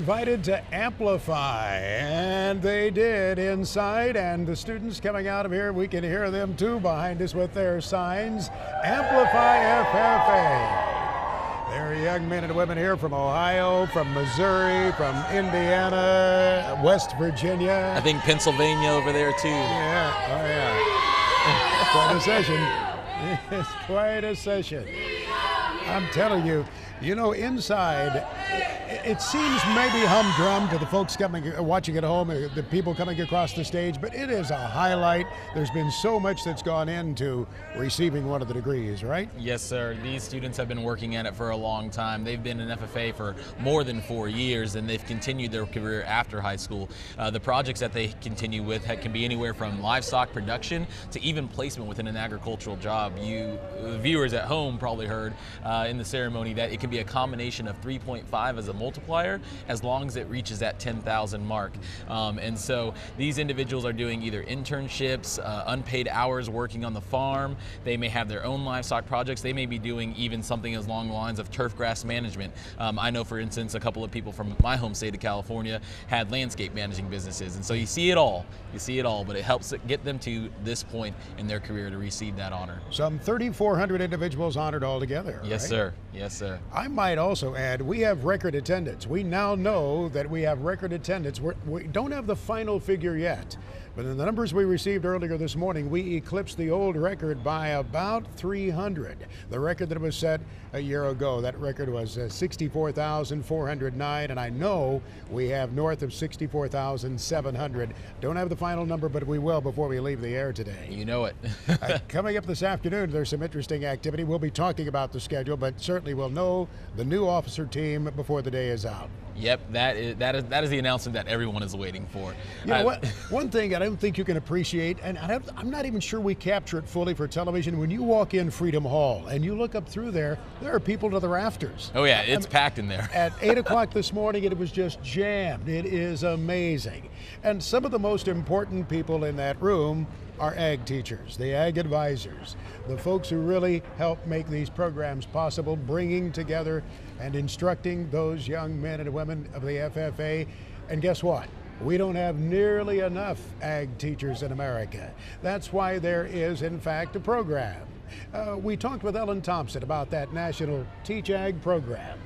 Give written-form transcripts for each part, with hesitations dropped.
invited to amplify, and they did inside, and the students coming out of here, we can hear them too behind us with their signs. Amplify FFA. There are young men and women here from Ohio, from Missouri, from Indiana, West Virginia. I think Pennsylvania over there too. Yeah, oh yeah. Quite a session. It's quite a session. I'm telling you, you know, inside, it seems maybe humdrum to the folks watching at home, the people coming across the stage, but it is a highlight. There's been so much that's gone into receiving one of the degrees, right? Yes, sir. These students have been working at it for a long time. They've been in FFA for more than 4 years, and they've continued their career after high school. The projects that they continue with can be anywhere from livestock production to even placement within an agricultural job. You viewers at home probably heard in the ceremony that it can be a combination of 3.5 as a multiplier as long as it reaches that 10,000 mark. And so these individuals are doing either internships, unpaid hours working on the farm. They may have their own livestock projects. They may be doing even something as long the lines of turf grass management. I know, for instance, a couple of people from my home state of California had landscape managing businesses. And so you see it all, but it helps get them to this point in their career to receive that honor. Some 3,400 individuals honored altogether. Yes, right? sir. Yes, sir. I might also add, we have record attendance. We now know that we have record attendance. We don't have the final figure yet, but in the numbers we received earlier this morning, we eclipsed the old record by about 300. The record that was set a year ago, that record was 64,409, and I know we have north of 64,700. Don't have the final number, but we will before we leave the air today. You know it. Coming up this afternoon, there's some interesting activity. We'll be talking about the schedule, but certainly we'll know the new officer team before the day is out. Yep, that is the announcement that everyone is waiting for. You know what? One thing I don't think you can appreciate, and I'm not even sure we capture it fully for television, when you walk in Freedom Hall and you look up through there are people to the rafters. Oh yeah, it's packed in there. At 8 o'clock this morning, it was just jammed. It is amazing. And some of the most important people in that room are ag teachers, the ag advisors, the folks who really help make these programs possible, bringing together and instructing those young men and women of the FFA. And guess what? We don't have nearly enough ag teachers in America. That's why there is, in fact, a program. We talked with Ellen Thompson about that National Teach Ag program.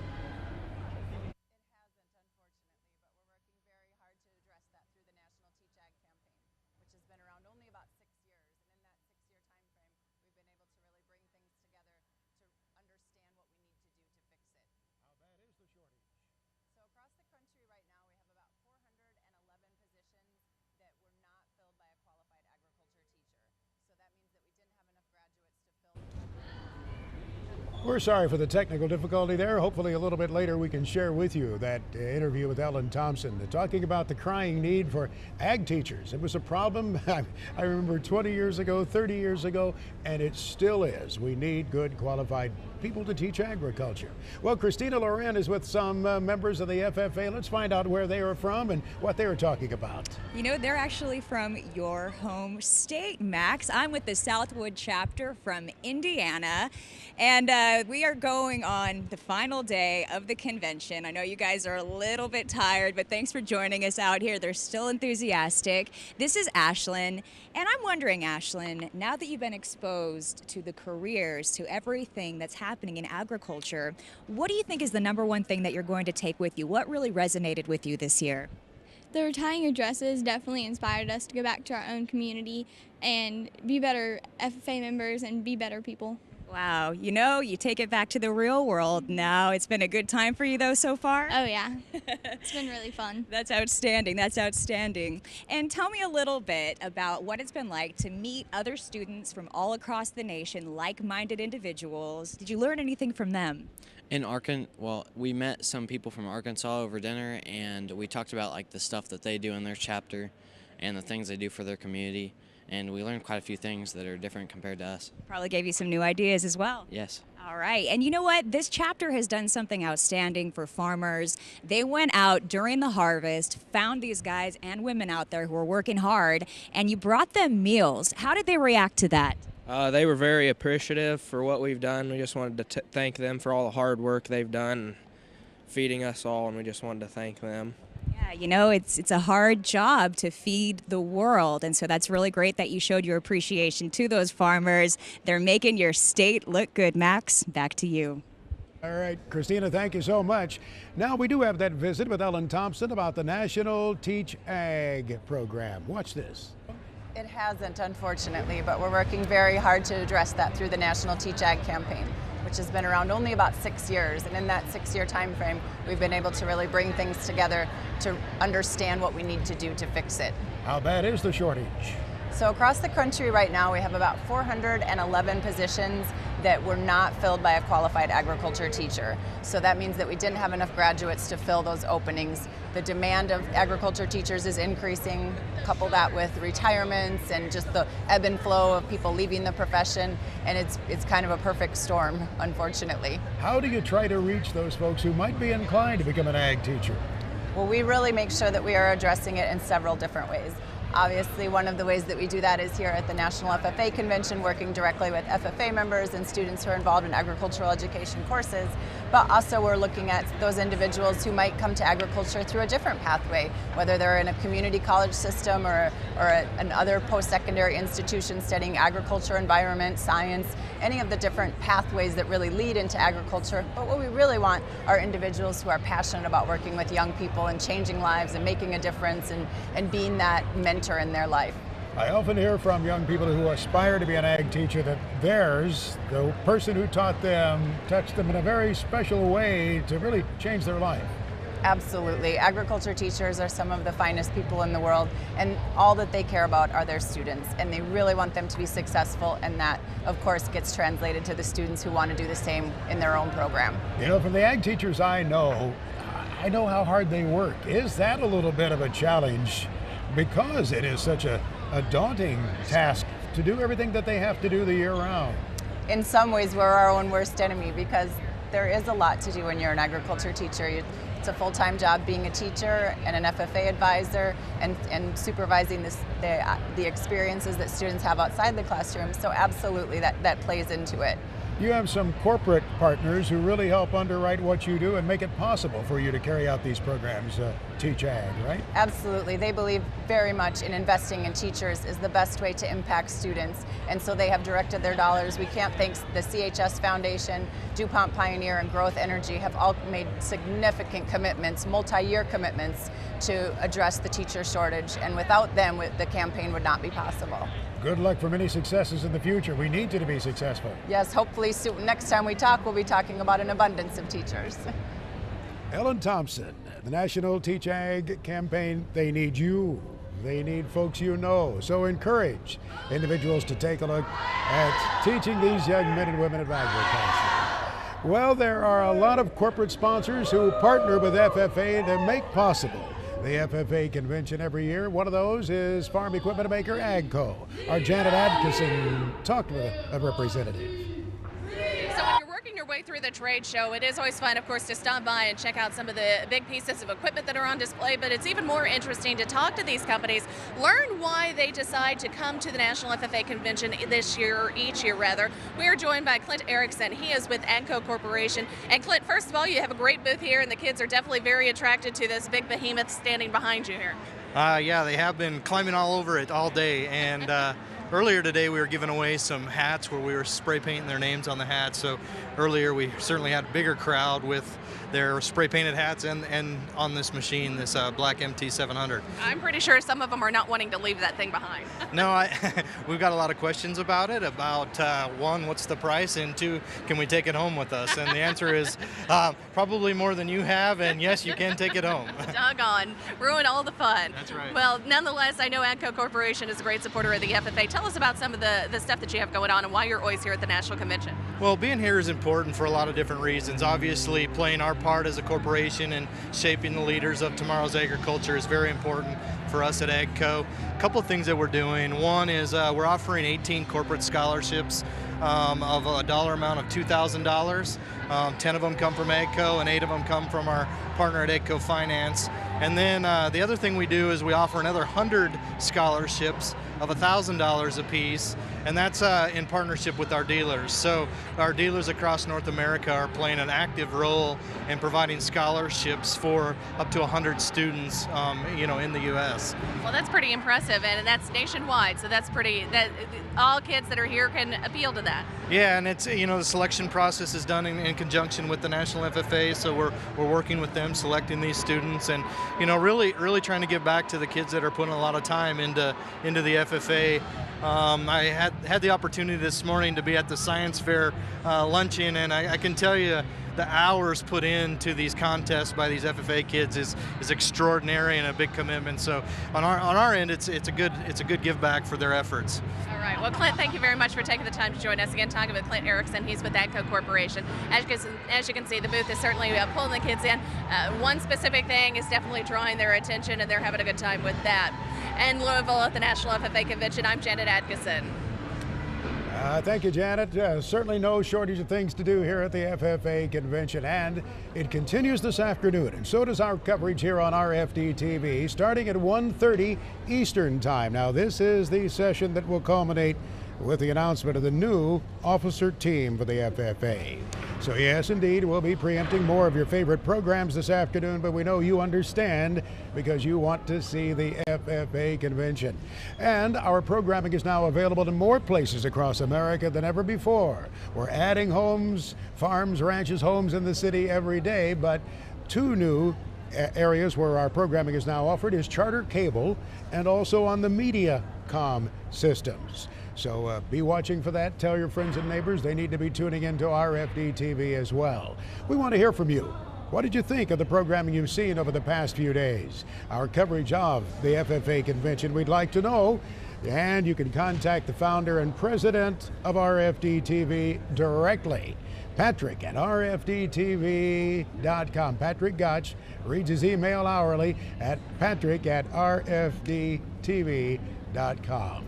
We're sorry for the technical difficulty there. Hopefully a little bit later we can share with you that interview with Ellen Thompson, talking about the crying need for ag teachers. It was a problem, I remember 20 years ago, 30 years ago, and it still is. We need good qualified people to teach agriculture. Well, Christina Loren is with some members of the FFA. Let's find out where they are from and what they were talking about. You know, they're actually from your home state, Max. I'm with the Southwood chapter from Indiana, and we are going on the final day of the convention. I know you guys are a little bit tired, but thanks for joining us out here. They're still enthusiastic. This is Ashlyn, and I'm wondering, Ashlyn, now that you've been exposed to the careers, to everything that's happening in agriculture, what do you think is the #1 thing that you're going to take with you? What really resonated with you this year? The retying your dresses definitely inspired us to go back to our own community and be better FFA members and be better people. Wow, you know, you take it back to the real world now. It's been a good time for you, though, so far? Oh, yeah. It's been really fun. That's outstanding. That's outstanding. And tell me a little bit about what it's been like to meet other students from all across the nation, like-minded individuals. Did you learn anything from them? In Arkansas, well, we met some people from Arkansas over dinner, and we talked about like the stuff that they do in their chapter and the things they do for their community. And we learned quite a few things that are different compared to us. Probably gave you some new ideas as well. Yes. All right. And you know what? This chapter has done something outstanding for farmers. They went out during the harvest, found these guys and women out there who were working hard, and you brought them meals. How did they react to that? They were very appreciative for what we've done. We just wanted to thank them for all the hard work they've done. feeding us all, and we just wanted to thank them. Yeah, you know, it's a hard job to feed the world, and so that's really great that you showed your appreciation to those farmers. They're making your state look good. Max, back to you. All right, Christina, thank you so much. Now we do have that visit with Ellen Thompson about the National Teach Ag program. Watch this. It hasn't, unfortunately, but we're working very hard to address that through the National Teach Ag campaign, which has been around only about 6 years. And in that 6-year time frame, we've been able to really bring things together to understand what we need to do to fix it. How bad is the shortage? So across the country right now, we have about 411 positions that were not filled by a qualified agriculture teacher. So that means that we didn't have enough graduates to fill those openings. The demand of agriculture teachers is increasing. Couple that with retirements and just the ebb and flow of people leaving the profession, and it's kind of a perfect storm, unfortunately. How do you try to reach those folks who might be inclined to become an ag teacher? Well, we really make sure that we are addressing it in several different ways. Obviously, one of the ways that we do that is here at the National FFA Convention, working directly with FFA members and students who are involved in agricultural education courses. But also we're looking at those individuals who might come to agriculture through a different pathway, whether they're in a community college system or another post-secondary institution studying agriculture, environment, science, any of the different pathways that really lead into agriculture. But what we really want are individuals who are passionate about working with young people and changing lives and making a difference and being that mentor in their life. I often hear from young people who aspire to be an ag teacher that theirs, the person who taught them, touched them in a very special way to really change their life. Absolutely. Agriculture teachers are some of the finest people in the world, and all that they care about are their students, and they really want them to be successful, and that, of course, gets translated to the students who want to do the same in their own program. You know, from the ag teachers I know how hard they work. Is that a little bit of a challenge? Because it is such a daunting task to do everything that they have to do the year round. In some ways, we're our own worst enemy, because there is a lot to do when you're an agriculture teacher. It's a full-time job being a teacher and an FFA advisor and supervising the experiences that students have outside the classroom. So absolutely, that plays into it. You have some corporate partners who really help underwrite what you do and make it possible for you to carry out these programs, Teach Ag, right? Absolutely. They believe very much in investing in teachers is the best way to impact students, and so they have directed their dollars. We can't thank the CHS Foundation, DuPont Pioneer, and Growth Energy have all made significant commitments, multi-year commitments, to address the teacher shortage, and without them, the campaign would not be possible. Good luck for many successes in the future. We need you to be successful. Yes, hopefully soon. Next time we talk, we'll be talking about an abundance of teachers. Ellen Thompson, the National Teach Ag campaign, they need you. They need folks you know. So encourage individuals to take a look at teaching these young men and women of agriculture. Well, there are a lot of corporate sponsors who partner with FFA to make possible the FFA Convention every year. One of those is farm equipment maker AGCO. Our Janet Atkinson talked with a representative. So when you're working your way through the trade show, it is always fun, of course, to stop by and check out some of the big pieces of equipment that are on display, but it's even more interesting to talk to these companies, learn why they decide to come to the National FFA Convention each year. We are joined by Clint Erickson. He is with AGCO Corporation. And Clint, first of all, you have a great booth here, and the kids are definitely very attracted to this big behemoth standing behind you here. Yeah, they have been climbing all over it all day, and earlier today we were giving away some hats where we were spray painting their names on the hats. So earlier we certainly had a bigger crowd with their spray painted hats and on this machine, this black MT700. I'm pretty sure some of them are not wanting to leave that thing behind. No, we've got a lot of questions about it, about one, what's the price, and two, can we take it home with us? And the answer is probably more than you have, and yes, you can take it home. Doggone, ruin all the fun. That's right. Well, nonetheless, I know AGCO Corporation is a great supporter of the FFA. Tell us about some of the stuff that you have going on and why you're always here at the National Convention. Well, being here is important for a lot of different reasons. Obviously, playing our part as a corporation and shaping the leaders of tomorrow's agriculture is very important for us at AGCO. A couple of things that we're doing. One is we're offering 18 corporate scholarships of a dollar amount of $2,000. 10 of them come from AGCO and 8 of them come from our partner at AGCO Finance. And then the other thing we do is we offer another 100 scholarships of $1,000 apiece. and that's in partnership with our dealers. So our dealers across North America are playing an active role in providing scholarships for up to 100 students, in the U.S. Well, that's pretty impressive, and that's nationwide. So that's all kids that are here can appeal to that. Yeah, and it's the selection process is done in conjunction with the National FFA. So we're working with them, selecting these students, and really trying to give back to the kids that are putting a lot of time into the FFA. I had the opportunity this morning to be at the science fair luncheon, and I can tell you the hours put into these contests by these FFA kids is extraordinary and a big commitment. So on our end, it's a good give back for their efforts. All right. Well, Clint, thank you very much for taking the time to join us again. Talking with Clint Erickson, he's with AGCO Corporation. As you can see, the booth is certainly pulling the kids in. One specific thing is definitely drawing their attention, and they're having a good time with that. And Louisville at the National FFA Convention, I'm Janet Atkinson. Thank you, Janet. Certainly no shortage of things to do here at the FFA Convention, and it continues this afternoon, and so does our coverage here on RFD-TV, starting at 1:30 Eastern Time. Now, this is the session that will culminate with the announcement of the new officer team for the FFA. So yes, indeed, we'll be preempting more of your favorite programs this afternoon, but we know you understand because you want to see the FFA Convention. And our programming is now available in more places across America than ever before. We're adding homes, farms, ranches, homes in the city every day, but two new areas where our programming is now offered is Charter Cable and also on the MediaCom systems. So be watching for that. Tell your friends and neighbors they need to be tuning into RFD-TV as well. We want to hear from you. What did you think of the programming you've seen over the past few days? Our coverage of the FFA Convention, we'd like to know. And you can contact the founder and president of RFD-TV directly. Patrick at RFD-TV.com. Patrick Gottsch reads his email hourly at patrick@RFD-TV.com.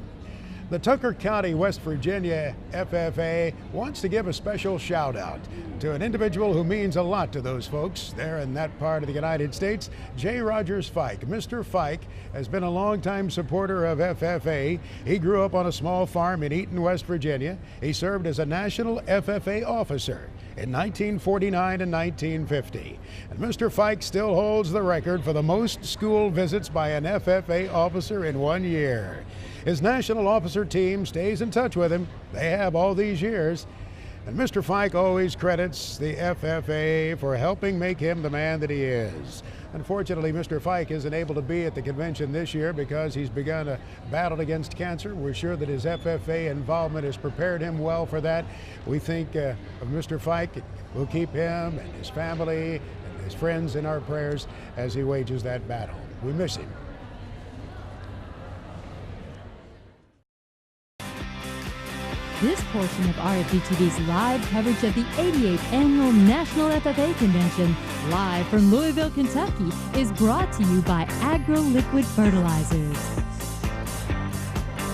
The Tucker County, West Virginia FFA wants to give a special shout out to an individual who means a lot to those folks there in that part of the United States, J. Rogers Fike. Mr. Fike has been a longtime supporter of FFA. He grew up on a small farm in Eaton, West Virginia. He served as a National FFA officer in 1949 and 1950. And Mr. Fike still holds the record for the most school visits by an FFA officer in 1 year. His national officer team stays in touch with him. They have all these years. And Mr. Fike always credits the FFA for helping make him the man that he is. Unfortunately, Mr. Fike isn't able to be at the convention this year because he's begun a battle against cancer. We're sure that his FFA involvement has prepared him well for that. We think of Mr. Fike. We'll keep him and his family and his friends in our prayers as he wages that battle. We miss him. This portion of RFD-TV's live coverage of the 88th Annual National FFA Convention, live from Louisville, Kentucky, is brought to you by Agro-Liquid Fertilizers.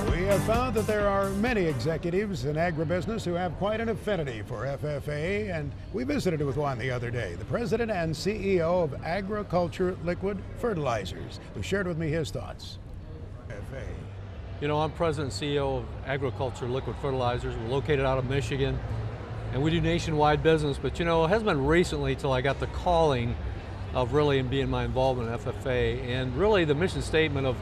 We have found that there are many executives in agribusiness who have quite an affinity for FFA, and we visited with one the other day, the president and CEO of Agro-Liquid Fertilizers, who shared with me his thoughts. FFA. You know, I'm president and CEO of Agro-Liquid Fertilizers. We're located out of Michigan, and we do nationwide business. But you know, it hasn't been recently till I got the calling of really being my involvement in FFA. And really the mission statement of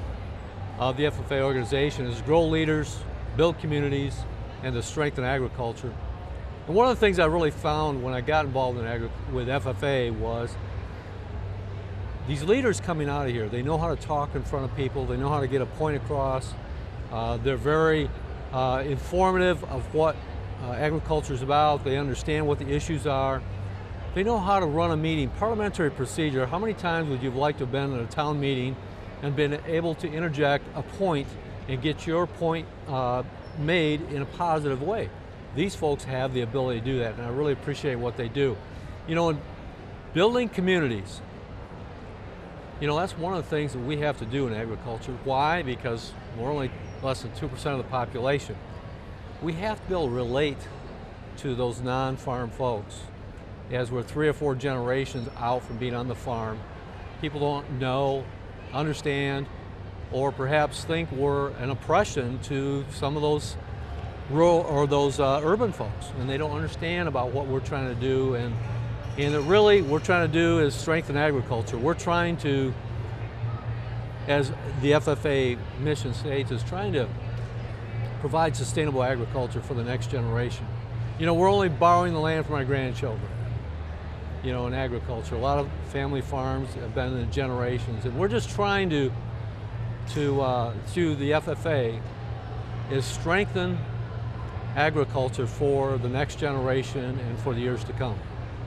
the FFA organization is grow leaders, build communities, and to strengthen agriculture. And one of the things I really found when I got involved with FFA was these leaders coming out of here, they know how to talk in front of people, they know how to get a point across. They're very informative of what agriculture is about. They understand what the issues are. They know how to run a meeting. Parliamentary procedure, how many times would you have liked to have been at a town meeting and been able to interject a point and get your point made in a positive way? These folks have the ability to do that, and I really appreciate what they do. You know, in building communities, you know, that's one of the things that we have to do in agriculture. Why? Because we're only less than 2% of the population. We have to be able to relate to those non-farm folks. As we're 3 or 4 generations out from being on the farm, people don't know, understand, or perhaps think we're an oppression to some of those rural or those urban folks, and they don't understand about what we're trying to do. And it really, we're trying to do is strengthen agriculture. We're trying to, as the FFA mission states, is trying to provide sustainable agriculture for the next generation. You know, we're only borrowing the land from our grandchildren, you know, in agriculture. A lot of family farms have been in generations, and we're just trying to through the FFA, is strengthen agriculture for the next generation and for the years to come.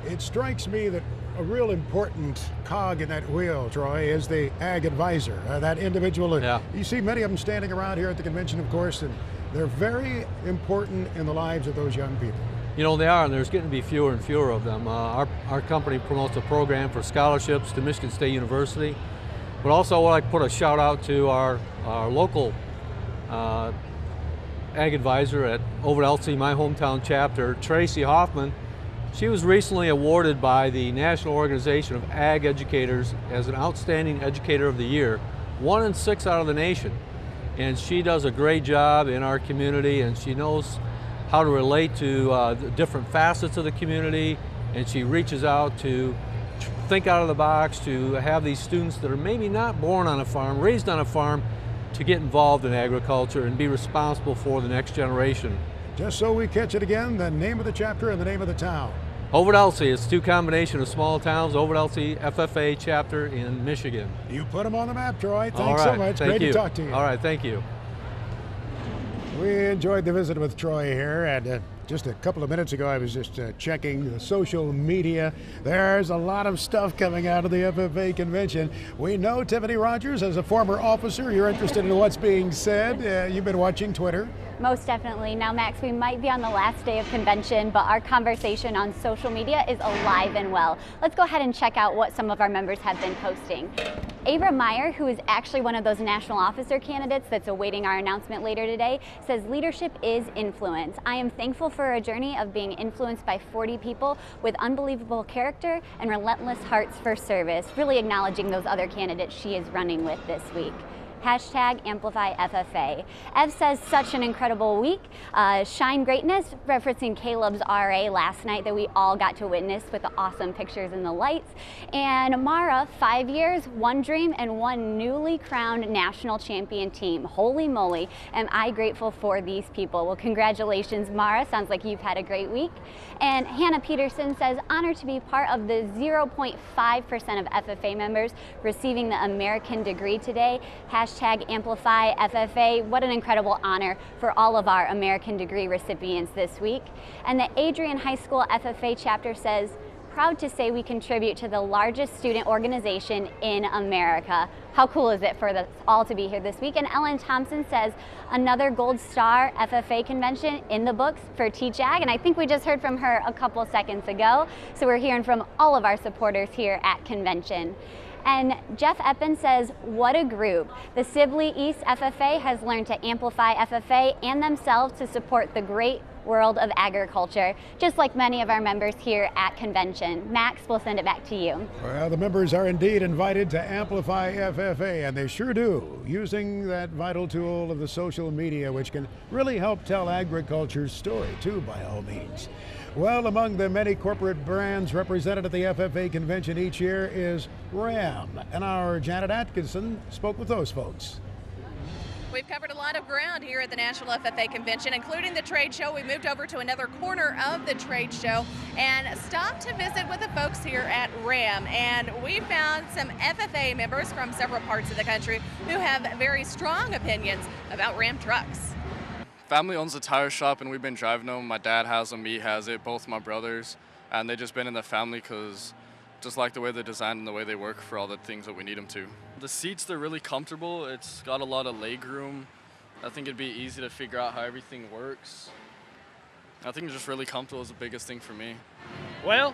It strikes me that a real important cog in that wheel, Troy, is the ag advisor, that individual. Yeah. You see many of them standing around here at the convention, of course, and they're very important in the lives of those young people. You know, they are, and there's getting to be fewer and fewer of them. Our company promotes a program for scholarships to Michigan State University, but also I'd like to put a shout out to our local ag advisor over at LC, my hometown chapter, Tracy Hoffman. She was recently awarded by the National Organization of Ag Educators as an Outstanding Educator of the Year, 1 in 6 out of the nation. And she does a great job in our community, and she knows how to relate to the different facets of the community, and she reaches out to think out of the box, to have these students that are maybe not born on a farm, raised on a farm, to get involved in agriculture and be responsible for the next generation. Just so we catch it again, the name of the chapter and the name of the town. Over at LC, it's two combination of small towns. Over at LC FFA chapter in Michigan. You put them on the map, Troy. Thanks All right, so much. Thank Great you. to talk to you. All right, thank you. We enjoyed the visit with Troy here, and just a couple of minutes ago I was just checking the social media. There's a lot of stuff coming out of the FFA convention. We know, Tiffany Rogers, as a former officer, you're interested in what's being said. You've been watching Twitter. Most definitely. Now, Max, we might be on the last day of convention, but our conversation on social media is alive and well. Let's go ahead and check out what some of our members have been posting. Ava Meyer, who is actually one of those national officer candidates that's awaiting our announcement later today, says leadership is influence. I am thankful for a journey of being influenced by 40 people with unbelievable character and relentless hearts for service, really acknowledging those other candidates she is running with this week. Hashtag Amplify FFA. Ev says such an incredible week. Shine Greatness, referencing Caleb's RA last night that we all got to witness with the awesome pictures and the lights. And Mara, 5 years, 1 dream, and 1 newly crowned national champion team. Holy moly, am I grateful for these people. Well, congratulations, Mara. Sounds like you've had a great week. And Hannah Peterson says, honored to be part of the 0.5% of FFA members receiving the American degree today. Hashtag Amplify FFA. What an incredible honor for all of our American degree recipients this week. And the Adrian High School FFA chapter says, proud to say we contribute to the largest student organization in America. How cool is it for us all to be here this week? And Ellen Thompson says, another Gold Star FFA convention in the books for Teach Ag, and I think we just heard from her a couple seconds ago. So we're hearing from all of our supporters here at convention. And Jeff Eppen says, what a group. The Sibley East FFA has learned to amplify FFA and themselves to support the great world of agriculture, just like many of our members here at convention. Max, we'll send it back to you. Well, the members are indeed invited to amplify FFA, and they sure do, using that vital tool of the social media, which can really help tell agriculture's story too, by all means. Well, among the many corporate brands represented at the FFA convention each year is Ram, and our Janet Atkinson spoke with those folks. We've covered a lot of ground here at the National FFA Convention, including the trade show. We moved over to another corner of the trade show and stopped to visit with the folks here at RAM. And we found some FFA members from several parts of the country who have very strong opinions about Ram trucks. Family owns a tire shop and we've been driving them. My dad has them, he has it, both my brothers. And they've just been in the family because just like the way they're designed and the way they work for all the things that we need them to. The seats, they're really comfortable. It's got a lot of leg room. I think it'd be easy to figure out how everything works. I think it's just really comfortable is the biggest thing for me. Well,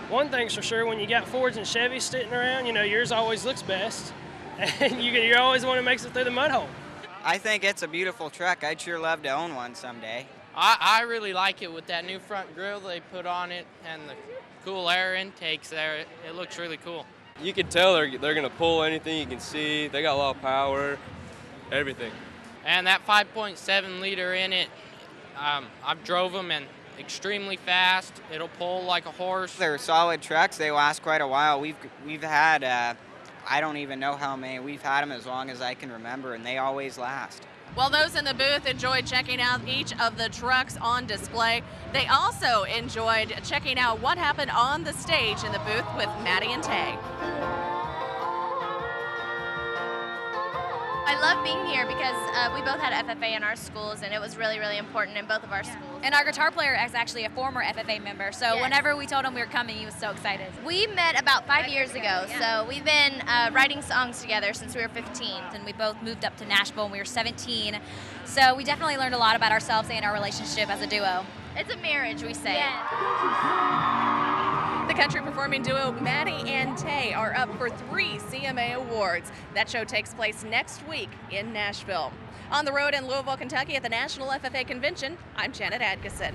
one thing's for sure, when you got Fords and Chevys sitting around, you know, yours always looks best. And you're always the one who makes it through the mud hole. I think it's a beautiful truck. I'd sure love to own one someday. I really like it with that new front grille they put on it and the cool air intakes there. It looks really cool. You can tell they're going to pull anything you can see. They got a lot of power, everything. And that 5.7 liter in it, I've drove them and extremely fast. It'll pull like a horse. They're solid trucks. They last quite a while. We've had, I don't even know how many. We've had them as long as I can remember, and they always last. Well, those in the booth enjoyed checking out each of the trucks on display. They also enjoyed checking out what happened on the stage in the booth with Maddie and Tay. I love being here because we both had FFA in our schools, and it was really, really important in both of our schools. And our guitar player is actually a former FFA member, so Yes. whenever we told him we were coming, he was so excited. We met about 5 years ago, so we've been writing songs together since we were 15. And we both moved up to Nashville when we were 17, so we definitely learned a lot about ourselves and our relationship as a duo. It's a marriage, we say. The country performing duo Maddie and Tay are up for 3 CMA awards. That show takes place next week in Nashville. On the road in Louisville, Kentucky at the National FFA Convention, I'm Janet Adkison.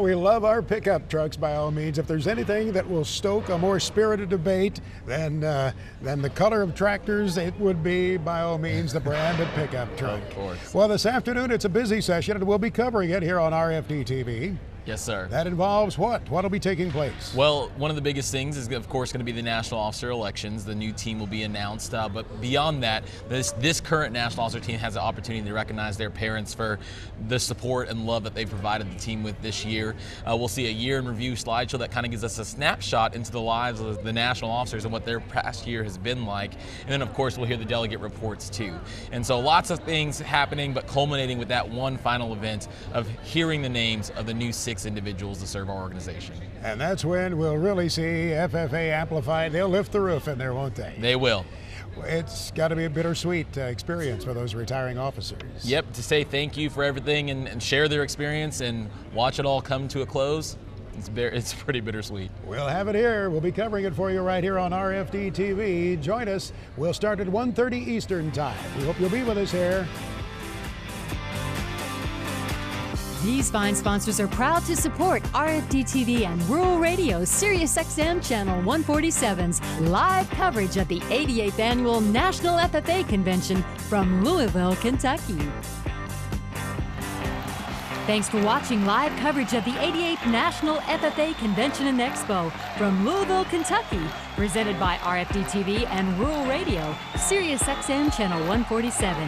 We love our pickup trucks by all means. If there's anything that will stoke a more spirited debate than the color of tractors, it would be by all means the brand of pickup truck. Of course. Well, this afternoon it's a busy session and we'll be covering it here on RFD-TV. Yes, sir. That involves what? What'll be taking place? Well, one of the biggest things is, of course, going to be the national officer elections. The new team will be announced, but beyond that, this current national officer team has the opportunity to recognize their parents for the support and love that they've provided the team with this year. We'll see a year in review slideshow that kind of gives us a snapshot into the lives of the national officers and what their past year has been like. And then, of course, we'll hear the delegate reports too. And so lots of things happening, but culminating with that one final event of hearing the names of the new 6 individuals to serve our organization. And that's when we'll really see FFA amplified. They'll lift the roof in there, won't they? They will. It's got to be a bittersweet experience for those retiring officers. Yep, to say thank you for everything and share their experience and watch it all come to a close. It's pretty bittersweet. We'll have it here. We'll be covering it for you right here on RFD-TV. Join us. We'll start at 1:30 Eastern Time. We hope you'll be with us here. These fine sponsors are proud to support RFD-TV and Rural Radio SiriusXM Channel 147's live coverage of the 88th Annual National FFA Convention from Louisville, Kentucky. Thanks for watching live coverage of the 88th National FFA Convention and Expo from Louisville, Kentucky, presented by RFD-TV and Rural Radio SiriusXM Channel 147.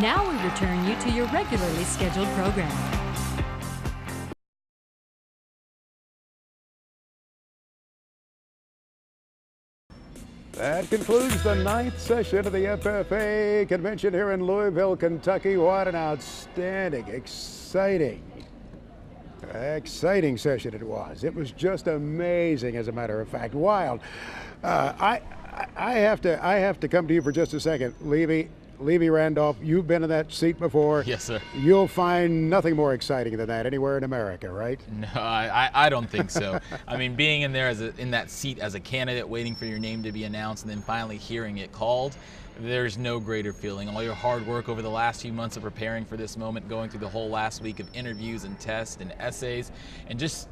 Now we return you to your regularly scheduled program. That concludes the 9th session of the FFA Convention here in Louisville, Kentucky. What an outstanding, exciting session it was. It was just amazing, as a matter of fact. Wild. I have to come to you for just a second, Levy Randolph. You've been in that seat before. Yes, sir. You'll find nothing more exciting than that anywhere in America, right? No, I don't think so. I mean, being in there in that seat as a candidate, waiting for your name to be announced, and then finally hearing it called, there's no greater feeling. All your hard work over the last few months of preparing for this moment, going through the whole last week of interviews and tests and essays, and just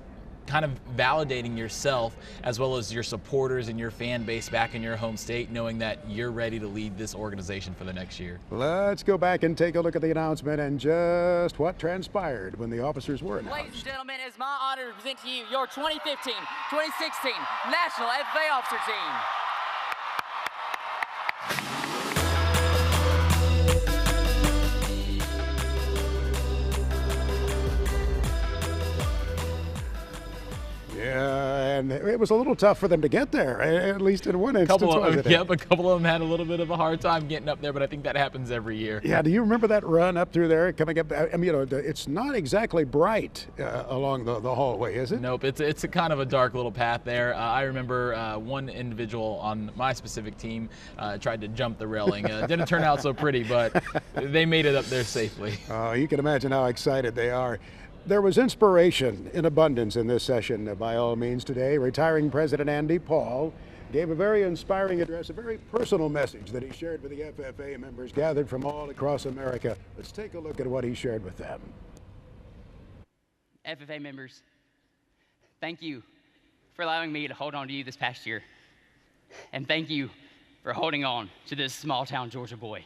kind of validating yourself as well as your supporters and your fan base back in your home state, knowing that you're ready to lead this organization for the next year. Let's go back and take a look at the announcement and just what transpired when the officers were announced. Ladies and gentlemen, it's my honor to present to you your 2015-2016 National FFA Officer Team. Yeah, and it was a little tough for them to get there, at least in one instance. A couple of them had a little bit of a hard time getting up there, but I think that happens every year. Yeah, do you remember that run up through there, coming up? I mean, it's not exactly bright along the hallway, is it? Nope, it's a kind of a dark little path there. I remember one individual on my specific team tried to jump the railing. Didn't turn out so pretty, but they made it up there safely. Oh, you can imagine how excited they are. There was inspiration in abundance in this session, by all means, today. Retiring President Andy Paul gave a very inspiring address, a very personal message that he shared with the FFA members gathered from all across America. Let's take a look at what he shared with them. FFA members, thank you for allowing me to hold on to you this past year. And thank you for holding on to this small town Georgia boy.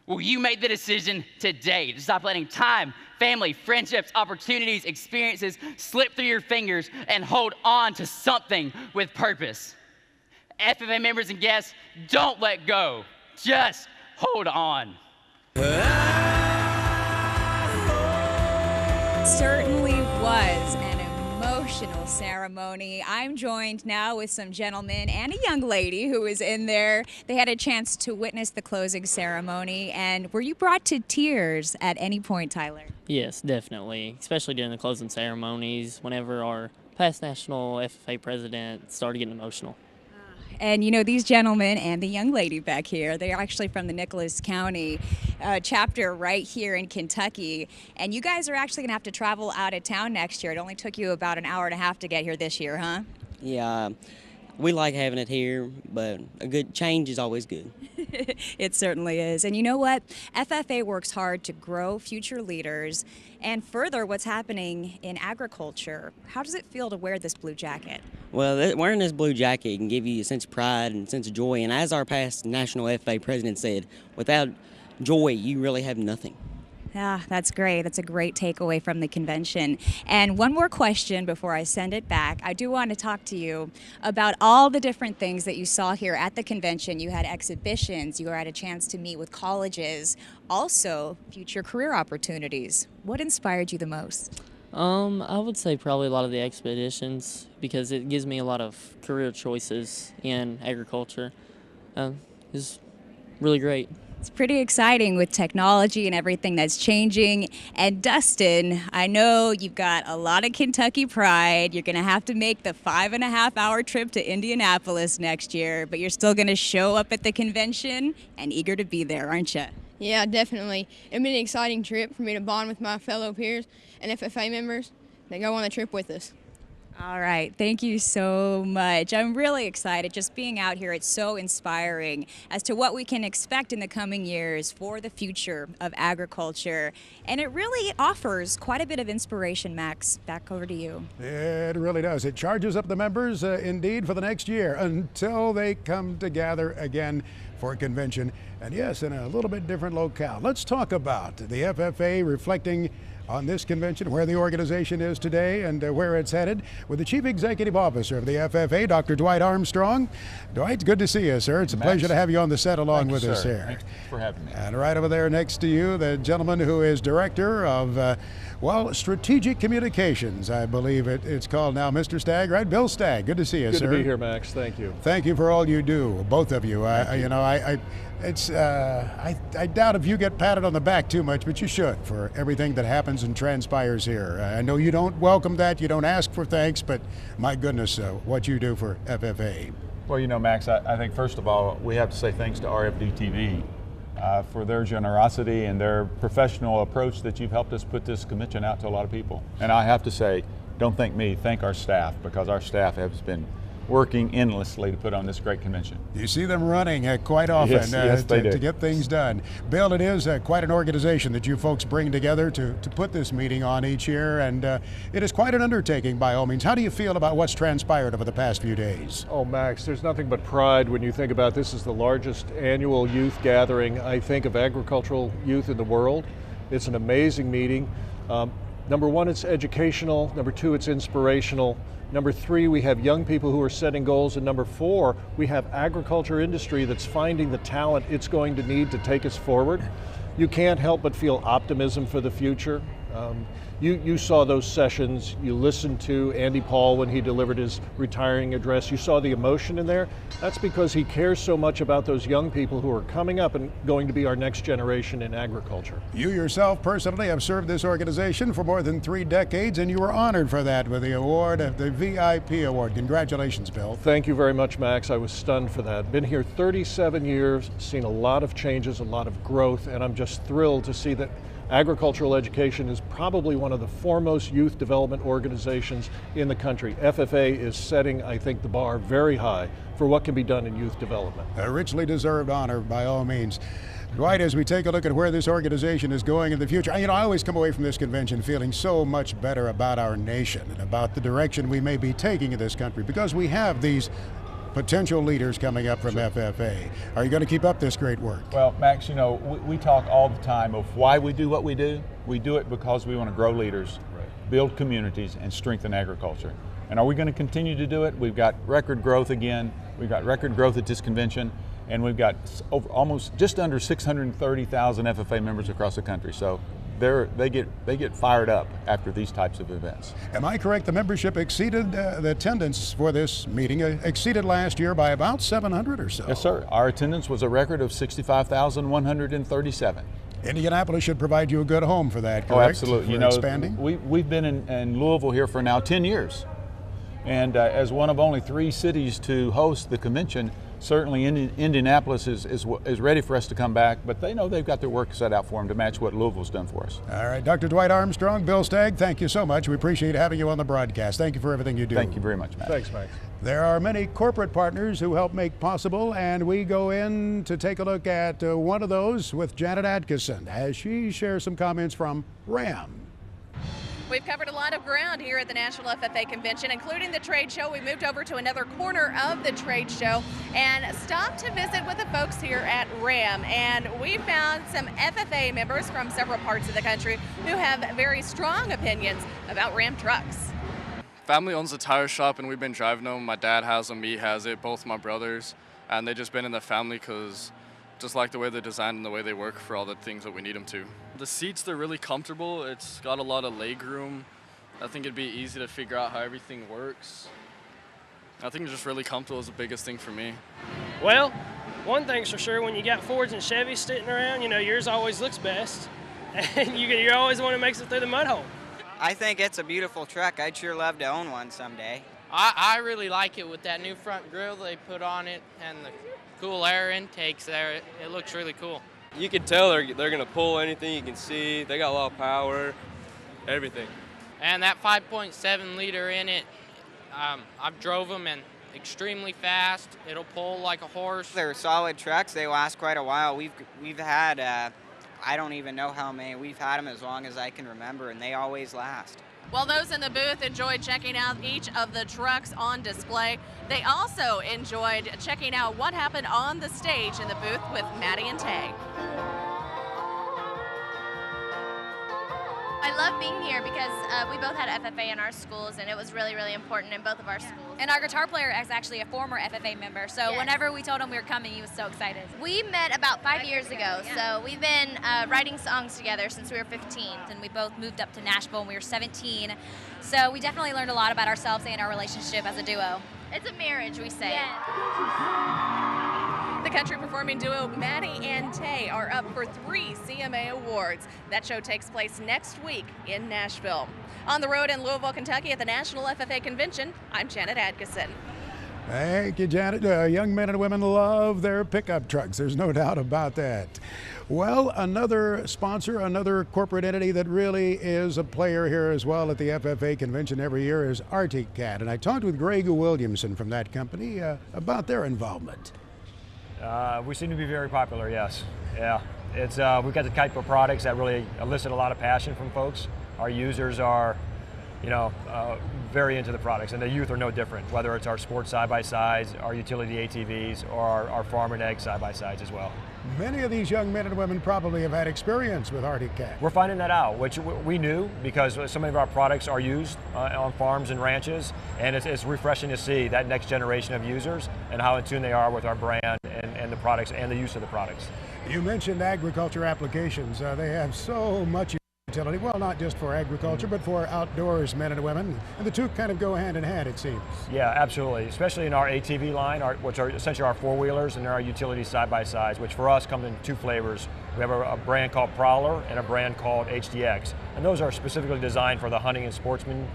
Will you make the decision today to stop letting time, family, friendships, opportunities, experiences slip through your fingers and hold on to something with purpose? FFA members and guests, don't let go. Just hold on. Certainly was an emotional ceremony. I'm joined now with some gentlemen and a young lady who was in there. They had a chance to witness the closing ceremony. And were you brought to tears at any point, Tyler? Yes, definitely, especially during the closing ceremonies, whenever our past national FFA president started getting emotional. And you know, these gentlemen and the young lady back here, they're actually from the Nicholas County chapter right here in Kentucky. And you guys are actually going to have to travel out of town next year. It only took you about an hour and a half to get here this year, huh? Yeah, we like having it here, but a good change is always good. It certainly is. And you know what? FFA works hard to grow future leaders and further what's happening in agriculture. How does it feel to wear this blue jacket? Well, wearing this blue jacket can give you a sense of pride and a sense of joy. And as our past National FFA president said, without joy, you really have nothing. Yeah, that's great. That's a great takeaway from the convention. And one more question before I send it back. I do want to talk to you about all the different things that you saw here at the convention. You had exhibitions, you had a chance to meet with colleges, also future career opportunities. What inspired you the most? I would say probably a lot of the expeditions, because it gives me a lot of career choices in agriculture. It's really great. It's pretty exciting with technology and everything that's changing. And Dustin, I know you've got a lot of Kentucky pride. You're going to have to make the 5.5-hour trip to Indianapolis next year, but you're still going to show up at the convention and eager to be there, aren't you? Yeah, definitely. It'll be an exciting trip for me to bond with my fellow peers and FFA members that go on the trip with us. All right. Thank you so much. I'm really excited just being out here. It's so inspiring as to what we can expect in the coming years for the future of agriculture. And it really offers quite a bit of inspiration, Max. Back over to you. It really does. It charges up the members, indeed, for the next year until they come together again for a convention. And yes, in a little bit different locale. Let's talk about the FFA reflecting on this convention, where the organization is today and where it's headed, with the Chief Executive Officer of the FFA, Dr. Dwight Armstrong. Dwight, good to see you, sir. It's a pleasure to have you on the set along with us here. Thanks for having me. And right over there next to you, the gentleman who is Director of, Strategic Communications, I believe it's called now, Mr. Stagg, right? Bill Stagg, good to see you, sir. Good to be here, Max. Thank you. Thank you for all you do, both of you. I doubt if you get patted on the back too much, but you should, for everything that happens and transpires here. I know you don't welcome that, you don't ask for thanks, but my goodness, what you do for FFA. Well, you know, Max, I think first of all, we have to say thanks to RFD-TV for their generosity and their professional approach that you've helped us put this convention out to a lot of people. And I have to say, don't thank me, thank our staff, because our staff has been working endlessly to put on this great convention. You see them running quite often yes, they do. To get things done. Bill, it is quite an organization that you folks bring together to put this meeting on each year, and it is quite an undertaking by all means. How do you feel about what's transpired over the past few days? Oh, Max, there's nothing but pride when you think about this is the largest annual youth gathering, I think, of agricultural youth in the world. It's an amazing meeting. Number one, it's educational. Number two, it's inspirational. Number three, we have young people who are setting goals. And number four, we have agriculture industry that's finding the talent it's going to need to take us forward. You can't help but feel optimism for the future. You saw those sessions. You listened to Andy Paul when he delivered his retiring address. You saw the emotion in there. That's because he cares so much about those young people who are coming up and going to be our next generation in agriculture. You yourself personally have served this organization for more than 3 decades, and you were honored for that with the award, the VIP award. Congratulations, Bill. Thank you very much, Max. I was stunned for that. Been here 37 years, seen a lot of changes, a lot of growth, and I'm just thrilled to see that agricultural education is probably one of the foremost youth development organizations in the country. FFA is setting, I think, the bar very high for what can be done in youth development. A richly deserved honor by all means. Dwight, as we take a look at where this organization is going in the future, I always come away from this convention feeling so much better about our nation and about the direction we may be taking in this country, because we have these potential leaders coming up from FFA. Are you going to keep up this great work? Well, Max, you know, we talk all the time of why we do what we do. We do it because we want to grow leaders, build communities, and strengthen agriculture. And are we going to continue to do it? We've got record growth again. We've got record growth at this convention, and we've got almost just under 630,000 FFA members across the country. So they get fired up after these types of events. Am I correct? The membership exceeded the attendance for this meeting exceeded last year by about 700 or so. Yes, sir. Our attendance was a record of 65,137. Indianapolis should provide you a good home for that, correct? Oh, absolutely. For expanding? We've been in Louisville here for now 10 years. And as one of only 3 cities to host the convention, certainly Indianapolis is ready for us to come back, but they know they've got their work set out for them to match what Louisville's done for us. All right, Dr. Dwight Armstrong, Bill Stagg, thank you so much. We appreciate having you on the broadcast. Thank you for everything you do. Thank you very much, Max. Thanks, Max. There are many corporate partners who help make possible, and we go in to take a look at one of those with Janet Atkinson as she shares some comments from RAM. We've covered a lot of ground here at the National FFA Convention, including the trade show. We moved over to another corner of the trade show and stopped to visit with the folks here at RAM. And we found some FFA members from several parts of the country who have very strong opinions about RAM trucks. Family owns a tire shop, and we've been driving them. My dad has them, he has it, both my brothers. And they've just been in the family because just like the way they're designed and the way they work for all the things that we need them to. The seats, they're really comfortable. It's got a lot of leg room. I think it'd be easy to figure out how everything works. I think it's just really comfortable is the biggest thing for me. Well, one thing's for sure, when you got Fords and Chevys sitting around, you know, yours always looks best. And you always want to make it through the mud hole. I think it's a beautiful truck. I'd sure love to own one someday. I really like it with that new front grille they put on it and the cool air intakes there. It looks really cool. You can tell they're going to pull anything you can see. They got a lot of power, everything. And that 5.7 liter in it, I've drove them and extremely fast. It'll pull like a horse. They're solid trucks. They last quite a while. We've had, I don't even know how many. We've had them as long as I can remember, and they always last. While those in the booth enjoyed checking out each of the trucks on display, they also enjoyed checking out what happened on the stage in the booth with Maddie and Tay. I love being here because we both had FFA in our schools, and it was really, really important in both of our schools. And our guitar player is actually a former FFA member, so Yes. whenever we told him we were coming, he was so excited. We met about 5 years ago, so we've been writing songs together since we were 15. And we both moved up to Nashville when we were 17, so we definitely learned a lot about ourselves and our relationship as a duo. It's a marriage, we say. The country performing duo Maddie and Tay are up for 3 CMA awards. That show takes place next week in Nashville. On the road in Louisville, Kentucky at the National FFA Convention, I'm Janet Atkinson. Thank you, Janet. Young men and women love their pickup trucks. There's no doubt about that. Well, another sponsor, another corporate entity that really is a player here as well at the FFA Convention every year is Arctic-Cat. And I talked with Greg Williamson from that company about their involvement. We seem to be very popular, yes. Yeah, it's we've got the type of products that really elicit a lot of passion from folks. Our users are, very into the products, and the youth are no different, whether it's our sports side-by-sides, our utility ATVs, or our farm and ag side-by-sides as well. Many of these young men and women probably have had experience with Arctic-Cat. We're finding that out, which we knew because so many of our products are used on farms and ranches, and it's refreshing to see that next generation of users and how in tune they are with our brand and the products and the use of the products. You mentioned agriculture applications. They have so much utility, well, not just for agriculture, but for outdoors men and women, and the two kind of go hand in hand, it seems. Yeah, absolutely, especially in our ATV line, which are essentially our four-wheelers, and our utility side-by-sides, which for us come in 2 flavors. We have a brand called Prowler and a brand called HDX, and those are specifically designed for the hunting and sportsman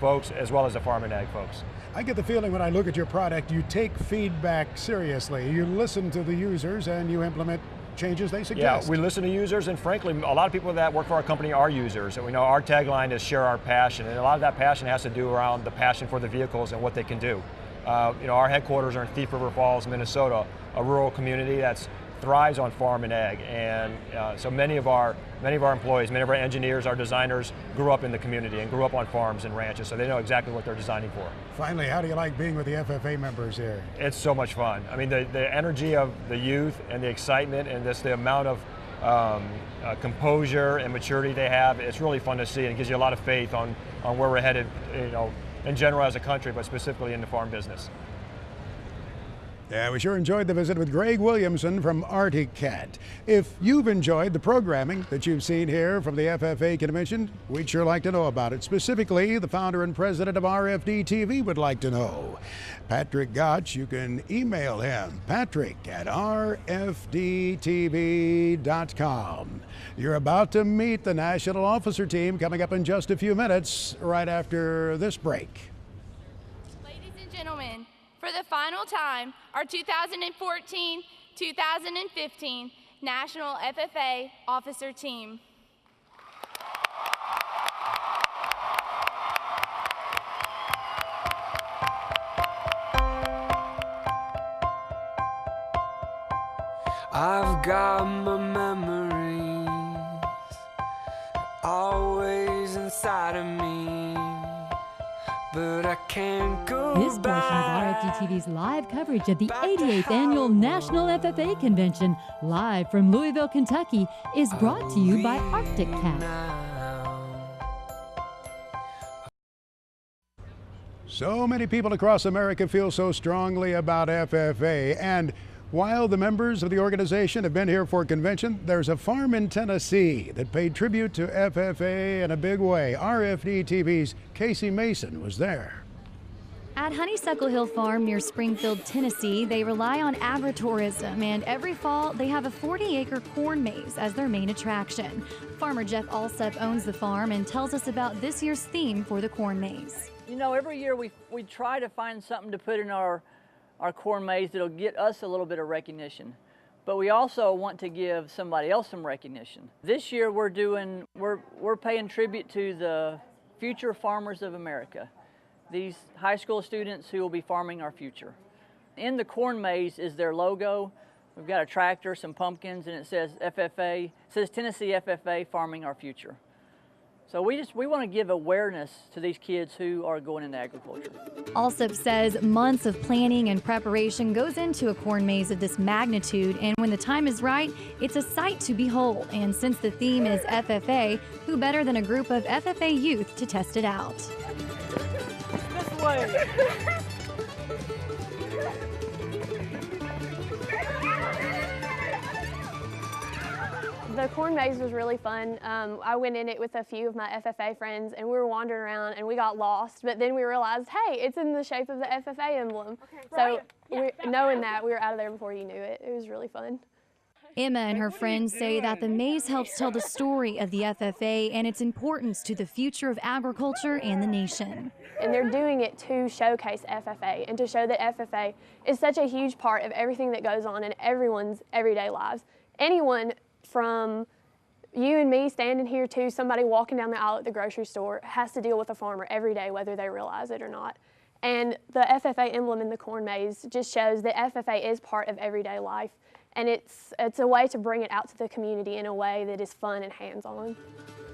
folks, as well as the farm and ag folks. I get the feeling when I look at your product, you take feedback seriously. You listen to the users and you implement changes they suggest. Yeah, we listen to users, and frankly, a lot of people that work for our company are users. And we know our tagline is share our passion, and a lot of that passion has to do around the passion for the vehicles and what they can do. Our headquarters are in Thief River Falls, Minnesota, a rural community that thrives on farm and ag, and so many of our Many of our employees, many of our engineers, our designers grew up in the community and grew up on farms and ranches, so they know exactly what they're designing for. Finally, how do you like being with the FFA members here? It's so much fun. I mean, the energy of the youth and the excitement and just the amount of composure and maturity they have, it's really fun to see, and it gives you a lot of faith on where we're headed, you know, in general as a country, but specifically in the farm business. Yeah, we sure enjoyed the visit with Greg Williamson from Arctic Cat. If you've enjoyed the programming that you've seen here from the FFA Convention, we'd sure like to know about it. Specifically, the founder and president of RFD-TV would like to know. Patrick Gottsch, you can email him, patrick@rfdtv.com. You're about to meet the National Officer Team coming up in just a few minutes, right after this break. Ladies and gentlemen, for the final time, our 2014-2015 National FFA Officer Team. I've got my memories always inside of me, but I can't go This portion of RFD-TV's live coverage of the 88th Annual National FFA Convention, live from Louisville, Kentucky, is brought to you by Arctic Cat. So many people across America feel so strongly about FFA, and while the members of the organization have been here for a convention, there's a farm in Tennessee that paid tribute to FFA in a big way. RFD-TV's Casey Mason was there. At Honeysuckle Hill Farm near Springfield, Tennessee, they rely on agritourism, and every fall they have a 40-acre corn maze as their main attraction. Farmer Jeff Alsup owns the farm and tells us about this year's theme for the corn maze. You know, every year we try to find something to put in our corn maze that'll get us a little bit of recognition, but we also want to give somebody else some recognition. This year we're paying tribute to the future farmers of America, these high school students who will be farming our future. In the corn maze is their logo. We've got a tractor, some pumpkins, and it says FFA. It says Tennessee FFA, farming our future. So we want to give awareness to these kids who are going into agriculture. Alsup says months of planning and preparation goes into a corn maze of this magnitude, and when the time is right, it's a sight to behold. And since the theme is FFA, who better than a group of FFA youth to test it out? This way. The corn maze was really fun. I went in it with a few of my FFA friends, and we were wandering around and we got lost, but then we realized, hey, it's in the shape of the FFA emblem. Okay, so knowing that, we were out of there before you knew it. It was really fun. Emma and her friends say that the maze helps tell the story of the FFA and its importance to the future of agriculture and the nation. And they're doing it to showcase FFA and to show that FFA is such a huge part of everything that goes on in everyone's everyday lives. Anyone from you and me standing here to somebody walking down the aisle at the grocery store has to deal with a farmer every day, whether they realize it or not. And the FFA emblem in the corn maze just shows that FFA is part of everyday life, and it's a way to bring it out to the community in a way that is fun and hands-on.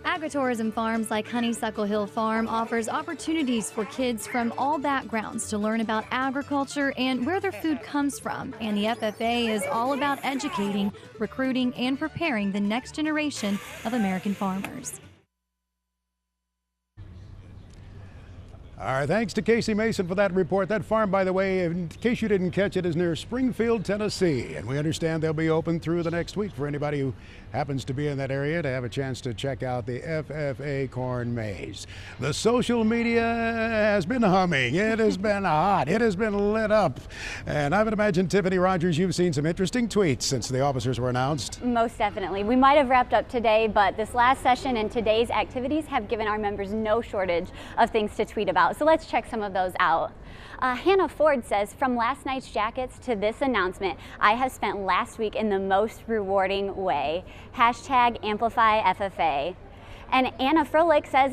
Agritourism farms like Honeysuckle Hill Farm offers opportunities for kids from all backgrounds to learn about agriculture and where their food comes from. And the FFA is all about educating, recruiting, and preparing the next generation of American farmers. All right, thanks to Casey Mason for that report. That farm, by the way, in case you didn't catch it, is near Springfield, Tennessee. And we understand they'll be open through the next week for anybody who happens to be in that area to have a chance to check out the FFA corn maze. The social media has been humming. It has been hot. It has been lit up. And I would imagine, Tiffany Rogers, you've seen some interesting tweets since the officers were announced. Most definitely. We might have wrapped up today, but this last session and today's activities have given our members no shortage of things to tweet about. So let's check some of those out. Hannah Ford says, from last night's jackets to this announcement, I have spent last week in the most rewarding way. Hashtag amplify FFA. And Anna Froelich says,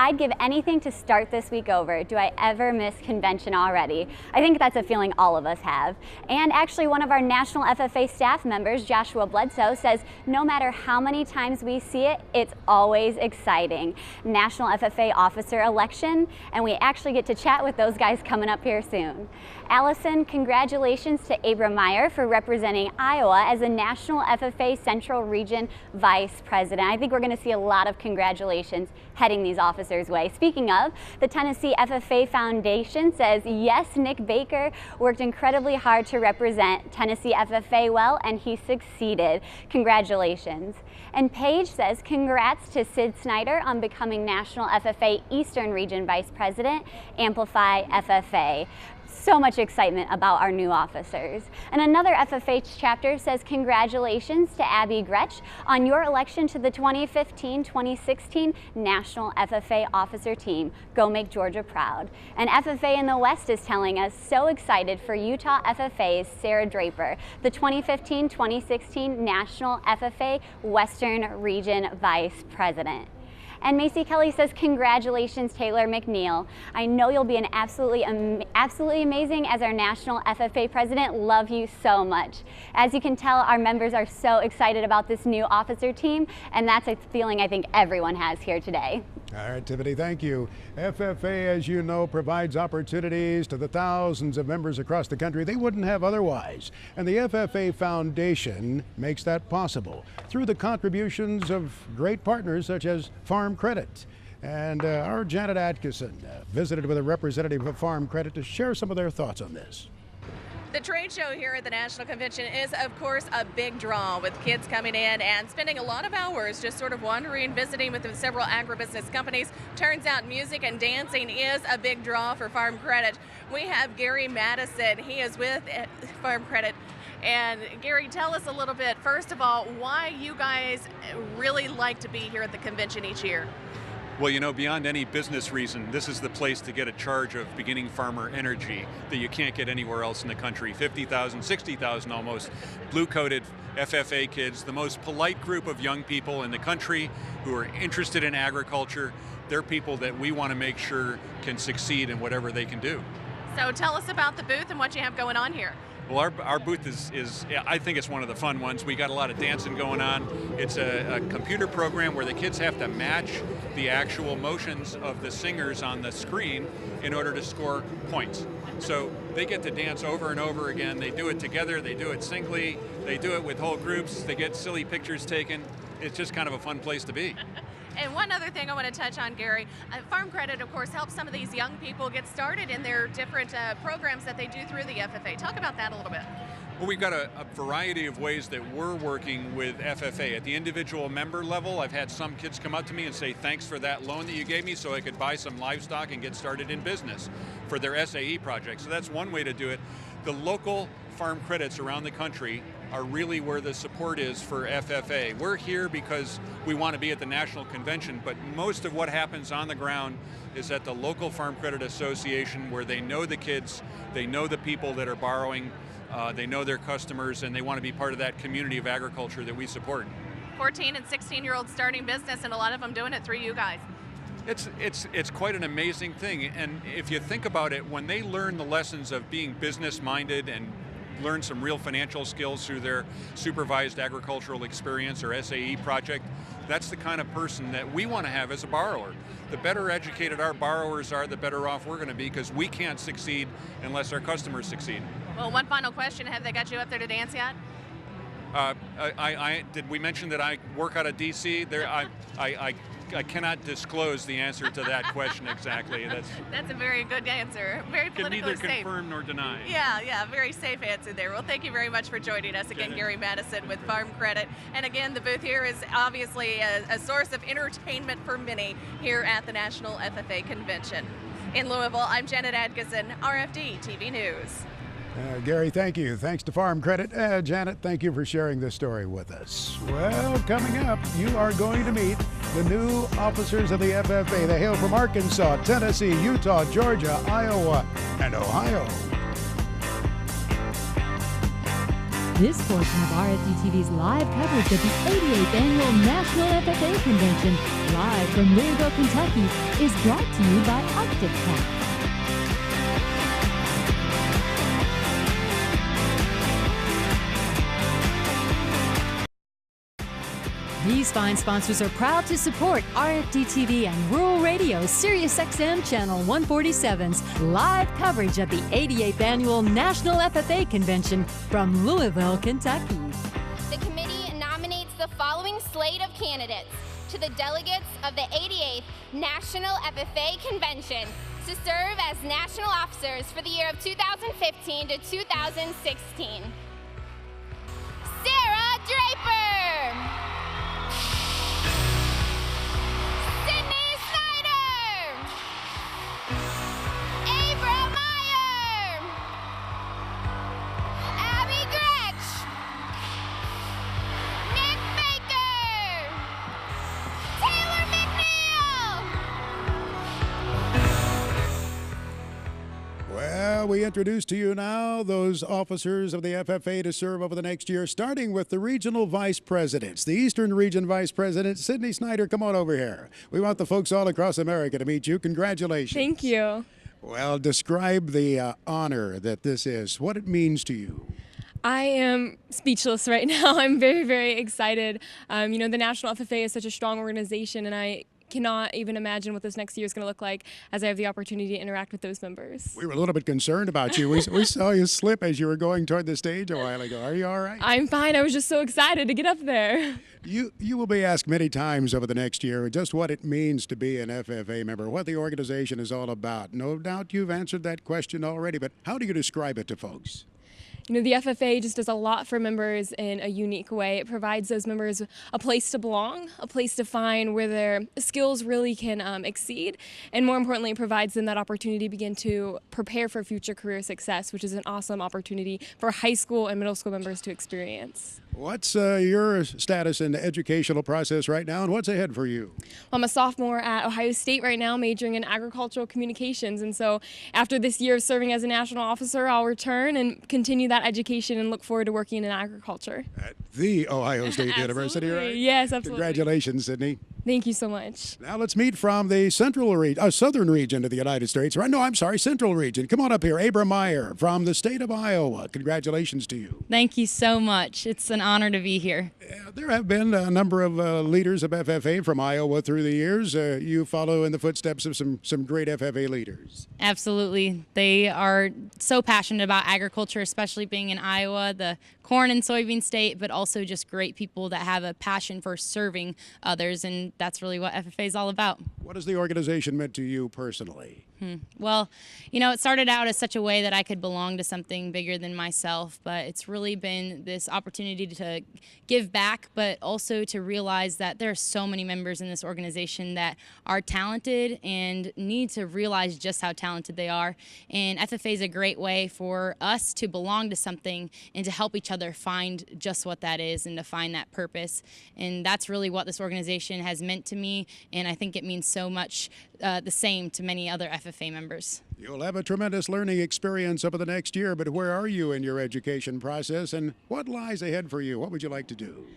I'd give anything to start this week over. Do I ever miss convention already? I think that's a feeling all of us have. And actually one of our National FFA staff members, Joshua Bledsoe, says no matter how many times we see it, it's always exciting. National FFA officer election, and we actually get to chat with those guys coming up here soon. Allison, congratulations to Abram Meyer for representing Iowa as the National FFA Central Region Vice President. I think we're going to see a lot of congratulations heading these officers' way. Speaking of, the Tennessee FFA Foundation says, yes, Nick Baker worked incredibly hard to represent Tennessee FFA well, and he succeeded. Congratulations. And Paige says, congrats to Sid Snyder on becoming National FFA Eastern Region Vice President, Amplify FFA. So much excitement about our new officers. And another FFA chapter says congratulations to Abby Gretsch on your election to the 2015-2016 National FFA Officer Team. Go make Georgia proud. And FFA in the West is telling us so excited for Utah FFA's Sarah Draper, the 2015-2016 National FFA Western Region Vice President. And Macy Kelly says, congratulations, Taylor McNeil. I know you'll be an absolutely amazing as our National FFA President. Love you so much. As you can tell, our members are so excited about this new officer team, and that's a feeling I think everyone has here today. All right, Tiffany, thank you. FFA, as you know, provides opportunities to the thousands of members across the country they wouldn't have otherwise. And the FFA Foundation makes that possible through the contributions of great partners such as Farm Credit. And our Janet Atkinson visited with a representative of Farm Credit to share some of their thoughts on this. The trade show here at the National Convention is, of course, a big draw with kids coming in and spending a lot of hours just sort of wandering, visiting with several agribusiness companies. Turns out music and dancing is a big draw for Farm Credit. We have Gary Madison. He is with Farm Credit. And Gary, tell us a little bit, first of all, why you guys really like to be here at the convention each year. Well, you know, beyond any business reason, this is the place to get a charge of beginning farmer energy that you can't get anywhere else in the country. 50,000, 60,000 almost blue-coated FFA kids, the most polite group of young people in the country who are interested in agriculture. They're people that we want to make sure can succeed in whatever they can do. So tell us about the booth and what you have going on here. Well, our booth is, I think it's one of the fun ones. We got a lot of dancing going on. It's a computer program where the kids have to match the actual motions of the singers on the screen in order to score points. So they get to dance over and over again. They do it together, they do it singly, they do it with whole groups, they get silly pictures taken. It's just kind of a fun place to be. And one other thing I want to touch on, Gary, Farm Credit, of course, helps some of these young people get started in their different programs that they do through the FFA. Talk about that a little bit. Well, we've got a variety of ways that we're working with FFA. At the individual member level, I've had some kids come up to me and say, thanks for that loan that you gave me so I could buy some livestock and get started in business for their SAE project. So that's one way to do it. The local farm credits around the country are really where the support is for FFA. We're here because we want to be at the National Convention, but most of what happens on the ground is at the local Farm Credit Association, where they know the kids, they know the people that are borrowing, they know their customers, and they want to be part of that community of agriculture that we support. 14 and 16-year-olds starting business, and a lot of them doing it through you guys. It's quite an amazing thing, and if you think about it, when they learn the lessons of being business-minded and learn some real financial skills through their supervised agricultural experience or SAE project, that's the kind of person that we want to have as a borrower. The better educated our borrowers are, the better off we're going to be, because we can't succeed unless our customers succeed. Well, one final question, have they got you up there to dance yet? Did we mention that I work out of DC? I cannot disclose the answer to that question exactly. That's a very good answer. Very politically safe. Can neither confirm nor deny. Yeah, very safe answer there. Well, thank you very much for joining us again, Gary Madison with Farm Credit. And again, the booth here is obviously a source of entertainment for many here at the National FFA Convention. In Louisville, I'm Janet Atkinson, RFD-TV News. Gary, thank you. Thanks to Farm Credit. Janet, thank you for sharing this story with us. Well, coming up, you are going to meet the new officers of the FFA. They hail from Arkansas, Tennessee, Utah, Georgia, Iowa, and Ohio. This portion of RFD-TV's live coverage of the 88th Annual National FFA Convention live from Louisville, Kentucky, is brought to you by Arctic Cat. These fine sponsors are proud to support RFD-TV and Rural Radio SiriusXM Channel 147's live coverage of the 88th Annual National FFA Convention from Louisville, Kentucky. The committee nominates the following slate of candidates to the delegates of the 88th National FFA Convention to serve as national officers for the year of 2015 to 2016. Sarah Draper. We introduce to you now those officers of the FFA to serve over the next year, starting with the regional vice presidents. The Eastern Region Vice President, Sydney Snyder, come on over here. We want the folks all across America to meet you. Congratulations. Thank you. Well, describe the honor that this is, what it means to you. I am speechless right now. I'm very, very excited. The National FFA is such a strong organization, and I cannot even imagine what this next year is going to look like as I have the opportunity to interact with those members. We were a little bit concerned about you. We saw you slip as you were going toward the stage a while ago. Are you all right? I'm fine. I was just so excited to get up there. You will be asked many times over the next year just what it means to be an FFA member, what the organization is all about. No doubt you've answered that question already, but how do you describe it to folks? The FFA just does a lot for members in a unique way. It provides those members a place to belong, a place to find where their skills really can exceed, and more importantly, it provides them that opportunity to begin to prepare for future career success, which is an awesome opportunity for high school and middle school members to experience. What's your status in the educational process right now, and what's ahead for you? I'm a sophomore at Ohio State right now, majoring in agricultural communications, and so after this year of serving as a national officer, I'll return and continue that education and look forward to working in agriculture. At the Ohio State University, right? Yes, absolutely. Congratulations, Sydney. Thank you so much. Now let's meet from the southern region of the United States. No, I'm sorry, central region. Come on up here. Abra Meyer from the state of Iowa. Congratulations to you. Thank you so much. It's an honor to be here. There have been a number of leaders of FFA from Iowa through the years. You follow in the footsteps of some great FFA leaders. Absolutely. They are so passionate about agriculture, especially being in Iowa, the corn and soybean state, but also just great people that have a passion for serving others, and that's really what FFA is all about. What has the organization meant to you personally? Well, it started out as such a way that I could belong to something bigger than myself, but it's really been this opportunity to give back, but also to realize that there are so many members in this organization that are talented and need to realize just how talented they are. And FFA is a great way for us to belong to something and to help each other find just what that is and to find that purpose. And that's really what this organization has meant to me, and I think it means so much the same to many other FFA members. You'll have a tremendous learning experience over the next year, but where are you in your education process, and what lies ahead for you? What would you like to do?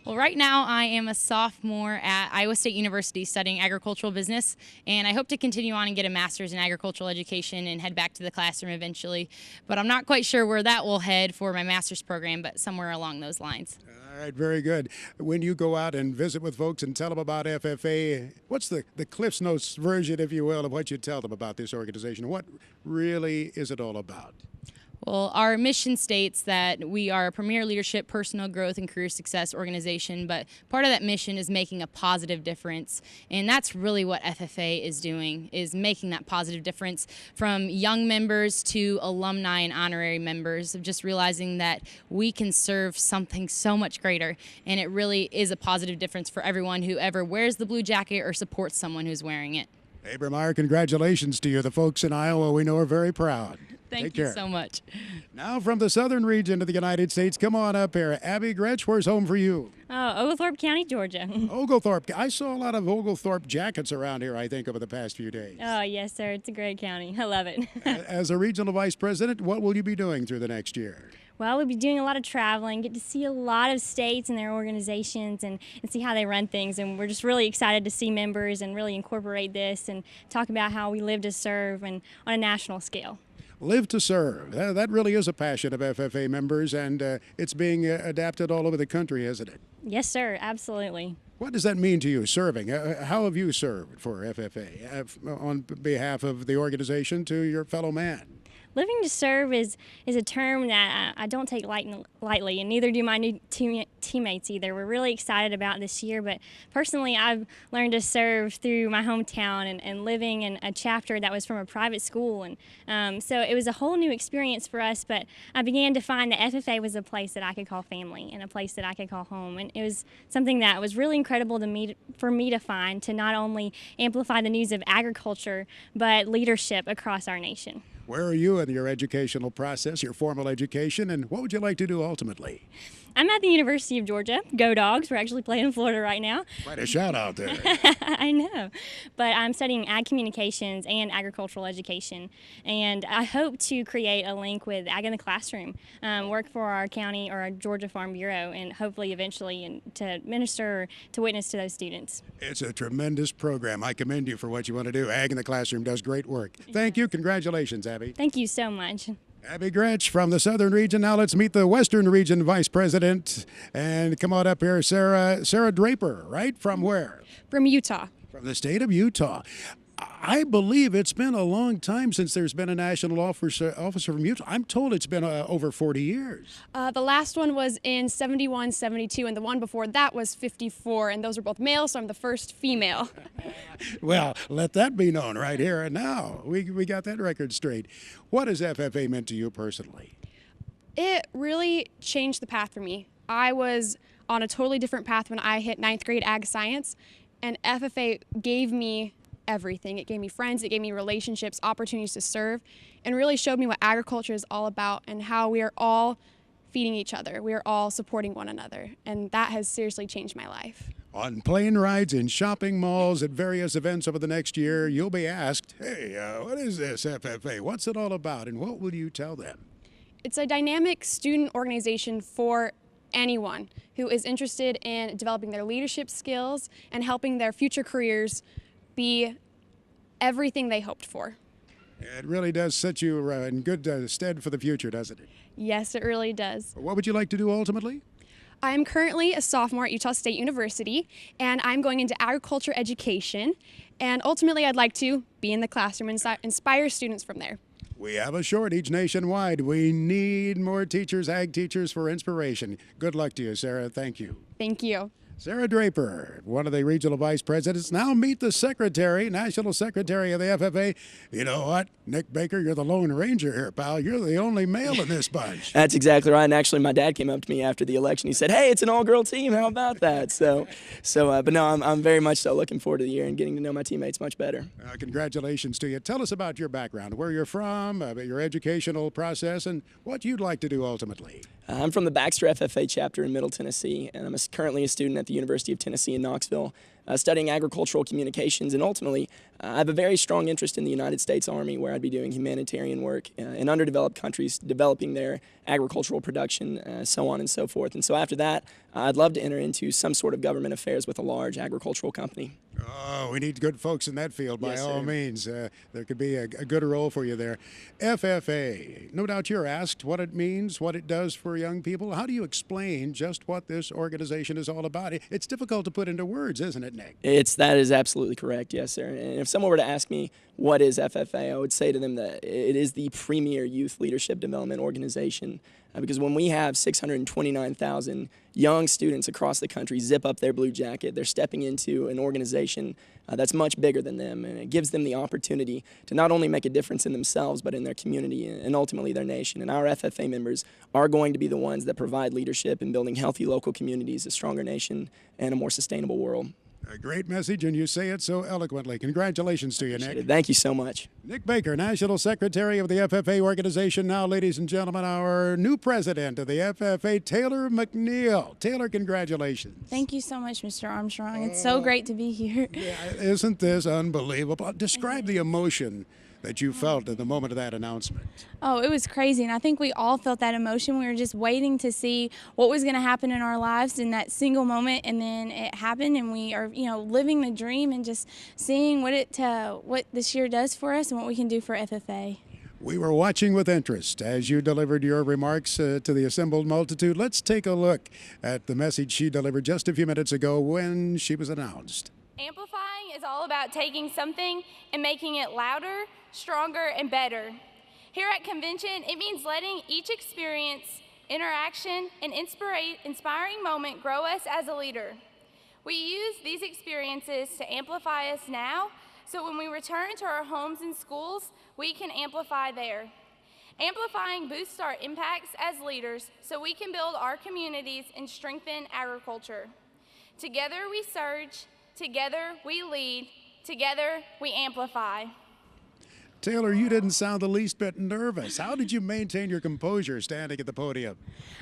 Well, right now I am a sophomore at Iowa State University studying agricultural business, and I hope to continue on and get a master's in agricultural education and head back to the classroom eventually. But I'm not quite sure where that will head for my master's program, but somewhere along those lines. All right, very good. When you go out and visit with folks and tell them about FFA, what's the Cliff's Notes version, if you will, of what you tell them about this organization? What really is it all about? Well, our mission states that we are a premier leadership, personal growth, and career success organization, but part of that mission is making a positive difference, and that's really what FFA is doing, is making that positive difference from young members to alumni and honorary members, of just realizing that we can serve something so much greater, and it really is a positive difference for everyone who ever wears the blue jacket or supports someone who's wearing it. Abra Meyer, congratulations to you. The folks in Iowa we know are very proud. Thank you so much. Now from the southern region of the United States, come on up here. Abby Gretsch, where's home for you? Oglethorpe County, Georgia. Oglethorpe. I saw a lot of Oglethorpe jackets around here, I think, over the past few days. Oh, yes, sir. It's a great county. I love it. As a regional vice president, what will you be doing through the next year? Well, we'll be doing a lot of traveling, get to see a lot of states and their organizations and see how they run things. And we're just really excited to see members and really incorporate this and talk about how we live to serve and on a national scale. Live to serve. That really is a passion of FFA members, and it's being adapted all over the country, isn't it? Yes, sir. Absolutely. What does that mean to you, serving? How have you served for FFA on behalf of the organization to your fellow man? Living to serve is a term that I don't take lightly, and neither do my new teammates either. We're really excited about this year, but personally I've learned to serve through my hometown and living in a chapter that was from a private school, and so it was a whole new experience for us, but I began to find that FFA was a place that I could call family and a place that I could call home, and it was something that was really incredible for me to find, to not only amplify the news of agriculture, but leadership across our nation. Where are you in your educational process, your formal education, and what would you like to do ultimately? I'm at the University of Georgia. Go Dogs. We're actually playing in Florida right now. Quite a shout out there. I know. But I'm studying ag communications and agricultural education. And I hope to create a link with Ag in the Classroom, work for our county or our Georgia Farm Bureau, and hopefully eventually to minister, to witness to those students. It's a tremendous program. I commend you for what you want to do. Ag in the Classroom does great work. Thank you. Congratulations, Abby. Thank you so much. Abby Gottsch from the Southern Region. Now let's meet the Western Region Vice President. And come on up here, Sarah Draper, right? From where? From Utah. From the state of Utah. I believe it's been a long time since there's been a national officer from Utah. I'm told it's been over 40 years. The last one was in 71, 72, and the one before that was 54, and those are both male, so I'm the first female. Well, let that be known right here and now. We got that record straight. What has FFA meant to you personally? It really changed the path for me. I was on a totally different path when I hit 9th grade ag science, and FFA gave me everything. It gave me friends, it gave me relationships, opportunities to serve, and really showed me what agriculture is all about and how we are all feeding each other. We are all supporting one another, and that has seriously changed my life. On plane rides, in shopping malls, at various events over the next year, you'll be asked, hey, what is this FFA? What's it all about? And what will you tell them? It's a dynamic student organization for anyone who is interested in developing their leadership skills and helping their future careers be everything they hoped for. It really does set you in good stead for the future, doesn't it? Yes, it really does. What would you like to do ultimately? I'm currently a sophomore at Utah State University, and I'm going into agriculture education, and ultimately I'd like to be in the classroom and inspire students from there. We have a shortage nationwide. We need more teachers, ag teachers, for inspiration. Good luck to you, Sarah. Thank you. Thank you. Sarah Draper, one of the regional vice presidents. Now meet the secretary, national secretary of the FFA. You know what, Nick Baker, you're the Lone Ranger here, pal. You're the only male in this bunch. That's exactly right. And actually, my dad came up to me after the election. He said, "Hey, it's an all-girl team. How about that?" But no, I'm very much so looking forward to the year and getting to know my teammates much better. Congratulations to you. Tell us about your background, where you're from, your educational process, and what you'd like to do ultimately. I'm from the Baxter FFA chapter in Middle Tennessee, and I'm currently a student at the University of Tennessee in Knoxville, studying agricultural communications, and ultimately I have a very strong interest in the United States Army, where I'd be doing humanitarian work in underdeveloped countries, developing their agricultural production, so on and so forth. And so after that, I'd love to enter into some sort of government affairs with a large agricultural company. Oh, we need good folks in that field by all means. There could be a good role for you there. FFA, no doubt you're asked what it means, what it does for young people. How do you explain just what this organization is all about? It's difficult to put into words, isn't it, Nick? That is absolutely correct, yes, sir. And if someone were to ask me what is FFA, I would say to them that it is the premier youth leadership development organization. Because when we have 629,000 young students across the country zip up their blue jacket, they're stepping into an organization that's much bigger than them, and it gives them the opportunity to not only make a difference in themselves, but in their community and ultimately their nation. And our FFA members are going to be the ones that provide leadership in building healthy local communities, a stronger nation, and a more sustainable world. A great message, and you say it so eloquently. Congratulations to you, Nick. Thank you so much. Nick Baker, National Secretary of the FFA organization. Now, ladies and gentlemen, our new president of the FFA, Taylor McNeil. Taylor, congratulations. Thank you so much, Mr. Armstrong. It's so great to be here. Isn't this unbelievable? Describe the emotion that you felt at the moment of that announcement? Oh, it was crazy, and I think we all felt that emotion. We were just waiting to see what was going to happen in our lives in that single moment, and then it happened, and we are, living the dream and just seeing what this year does for us and what we can do for FFA. We were watching with interest as you delivered your remarks to the assembled multitude. Let's take a look at the message she delivered just a few minutes ago when she was announced. Amplifying is all about taking something and making it louder, stronger, and better. Here at Convention, it means letting each experience, interaction, and inspiring moment grow us as a leader. We use these experiences to amplify us now, so when we return to our homes and schools, we can amplify there. Amplifying boosts our impacts as leaders so we can build our communities and strengthen agriculture. Together we surge, together we lead, together we amplify. Taylor, you didn't sound the least bit nervous. How did you maintain your composure standing at the podium?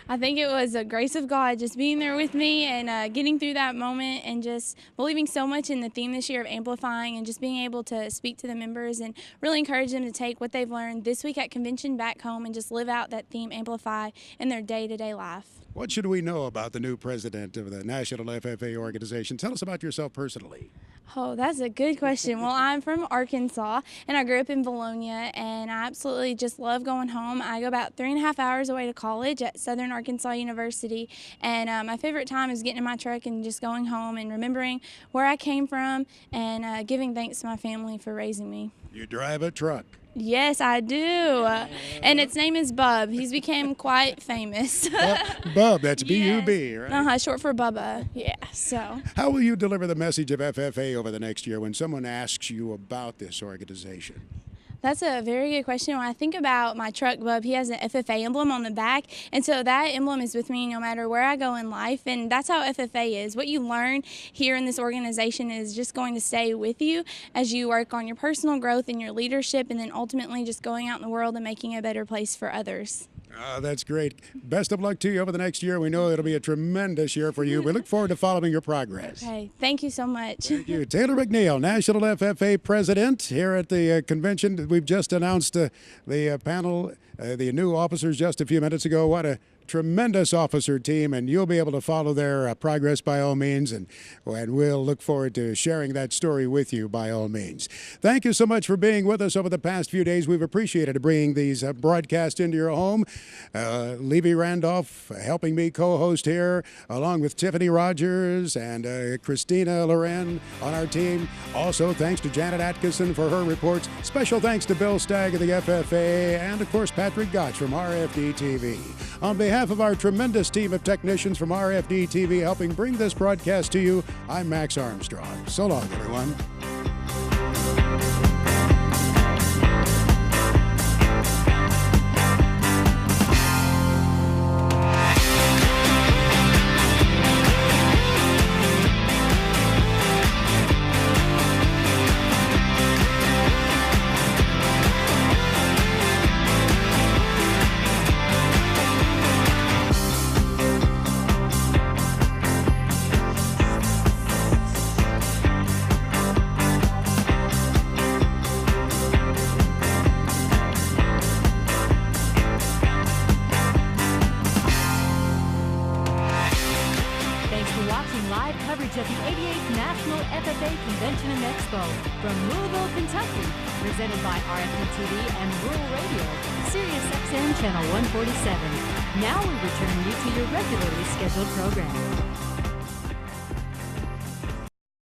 I think it was a grace of God just being there with me and getting through that moment and just believing so much in the theme this year of amplifying and just being able to speak to the members and really encourage them to take what they've learned this week at Convention back home and just live out that theme, amplify, in their day-to-day life. What should we know about the new president of the National FFA organization? Tell us about yourself personally. Oh, that's a good question. Well, I'm from Arkansas, and I grew up in Bologna, and I absolutely just love going home. I go about 3.5 hours away to college at Southern Arkansas University, and my favorite time is getting in my truck and just going home and remembering where I came from and giving thanks to my family for raising me. You drive a truck. Yes, I do. And its name is Bub. He's become quite famous. Bub, that's B-U-B, right? Short for Bubba. Yeah, so. How will you deliver the message of FFA over the next year when someone asks you about this organization? That's a very good question. When I think about my truck, Bub, he has an FFA emblem on the back, and so that emblem is with me no matter where I go in life, and that's how FFA is. What you learn here in this organization is just going to stay with you as you work on your personal growth and your leadership, and then ultimately just going out in the world and making a better place for others. That's great. Best of luck to you over the next year. We know it'll be a tremendous year for you. We look forward to following your progress. Okay, thank you so much. Thank you. Taylor McNeil, National FFA President, here at the convention. We've just announced the panel, the new officers just a few minutes ago. What a tremendous officer team, and you'll be able to follow their progress by all means, and we'll look forward to sharing that story with you by all means. Thank you so much for being with us over the past few days. We've appreciated bringing these broadcasts into your home. Levy Randolph helping me co-host here, along with Tiffany Rogers and Christina Loren on our team. Also, thanks to Janet Atkinson for her reports. Special thanks to Bill Stagg of the FFA, and of course Patrick Gottsch from RFD-TV. On behalf of our tremendous team of technicians from RFD-TV helping bring this broadcast to you, I'm Max Armstrong. So long, everyone. Coverage of the 88th National FFA Convention and Expo from Louisville, Kentucky, presented by RFD-TV and Rural Radio, SiriusXM Channel 147. Now we return you to your regularly scheduled program.